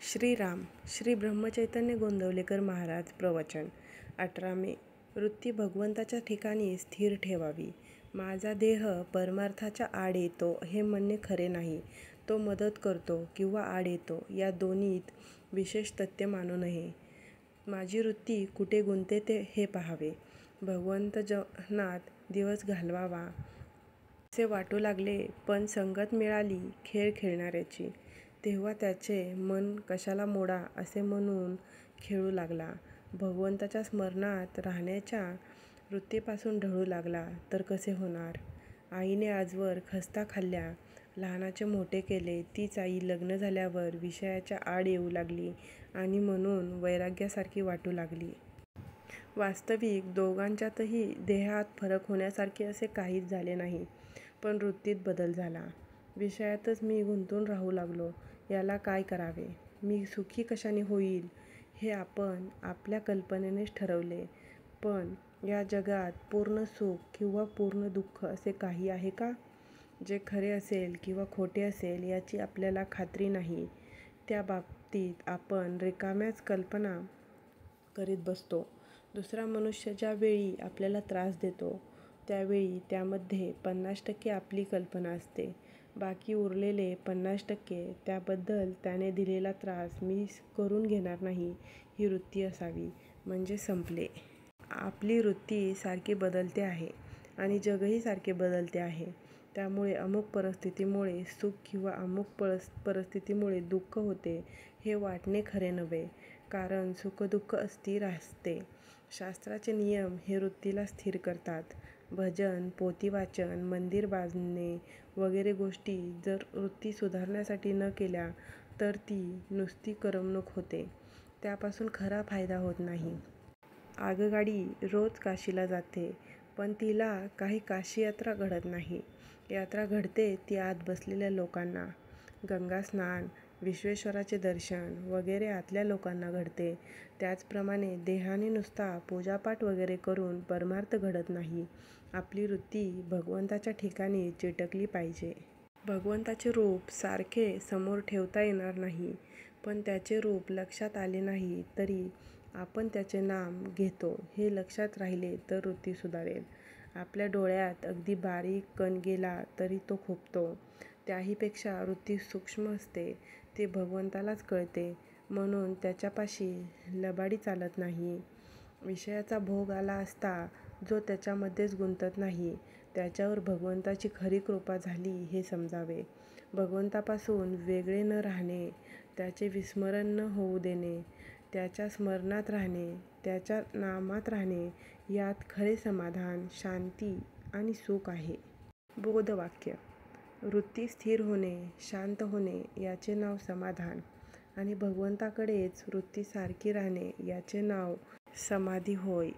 श्रीराम श्री ब्रह्मचैतन्य गोंदवलेकर महाराज प्रवचन 18 मे. वृत्ती भगवंताच्या ठिकाणी स्थिर ठेवावी. माझा देह परमार्थाच्या आड येतो हे म्हणणे खरे नाही. तो मदत करतो किंवा आड येतो या दोन्हीत विशेष तथ्य मानू नये. माझी वृत्ती कुठे गुंतते ते हे पाहावे. भगवंतजनात दिवस घालवावा असे वाटू लागले, पण संगत मिळाली खेळ खेळणाऱ्याची, तेव्हा त्याचे मन कशाला मोडा असे म्हणून खेळू लागला. भगवंताच्या स्मरणात राहण्याच्या वृत्तीपासून ढळू लागला तर कसे होणार. आईने आजवर खस्ता खाल्ल्या, लहानाचे मोठे केले, तीच आई लग्न झाल्यावर विषयाच्या आड येऊ लागली आणि म्हणून वैराग्यासारखी वाटू लागली. वास्तविक दोघांच्यातही देहात फरक होण्यासारखे असे काहीच झाले नाही, पण वृत्तीत बदल झाला. विषयातच मी गुंतून राहू लागलो. याला काय करावे? मी सुखी कशाने होईल हे आपण आपल्या कल्पनेनेच ठरवले. पण या जगात पूर्ण सुख किंवा पूर्ण दुःख असे काही आहे का? जे खरे असेल किंवा खोटे असेल याची आपल्याला खात्री नाही, त्या बाबतीत आपण रिकाम्याच कल्पना करीत बसतो. दुसरा मनुष्य ज्या वेळी आपल्याला त्रास देतो त्यावेळी त्यामध्ये 50% आपली कल्पना असते. बाकी उरलेले 50% त्याबद्दल त्याने दिलेला त्रास मी करून घेणार नाही ही वृत्ती असावी, म्हणजे संपले. आपली वृत्ती सारखी बदलते आहे आणि जगही सारखे बदलते आहे. त्यामुळे अमुक परिस्थितीमुळे सुख किंवा अमुक परिस्थितीमुळे दुःख होते हे वाटणे खरे नव्हे, कारण सुखदुःख अस्थिर असते. शास्त्राचे नियम हे वृत्तीला स्थिर करतात. भजन, पोथीवाचन, मंदिर बांधणे वगैरे गोष्टी जर वृत्ती सुधारण्यासाठी न केल्या तर ती नुसती करमणूक होते, त्यापासून खरा फायदा होत नाही. आगगाडी रोज काशीला जाते, पण तिला काही काशी यात्रा घडत नाही. यात्रा घडते ती आत बसलेल्या लोकांना. गंगा स्नान, विश्वेश्वराचे दर्शन वगैरे आतल्या लोकांना घडते. त्याचप्रमाणे देहाने नुसता पूजापाठ वगैरे करून परमार्थ घडत नाही. आपली वृत्ती भगवंताच्या ठिकाणी चिटकली पाहिजे. भगवंताचे रूप सारखे समोर ठेवता येणार नाही, पण त्याचे रूप लक्षात आले नाही तरी आपण त्याचे नाम घेतो हे लक्षात राहिले तर वृत्ती सुधारेल. आपल्या डोळ्यात अगदी बारीक कण गेला तरी तो खुपतो. त्याहीपेक्षा वृत्ती सूक्ष्म असते, ती भगवंतालाच कळते, म्हणून त्याच्यापाशी लबाडी चालत नाही. विषयाचा भोग आला असता जो त्याच्यामध्येच गुंतत नाही, त्याच्यावर भगवंताची खरी कृपा झाली हे समजावे. भगवंतापासून वेगळे न राहणे, त्याचे विस्मरण न होऊ देणे, त्याच्या स्मरणात राहणे, त्याच्या नामात राहणे यात खरे समाधान, शांती आणि सुख आहे. बोधवाक्य: वृत्ती स्थिर होणे, शांत होणे याचे नाव समाधान आणि भगवंताकडेच वृत्ती सारखी राहणे याचे नाव समाधी होय.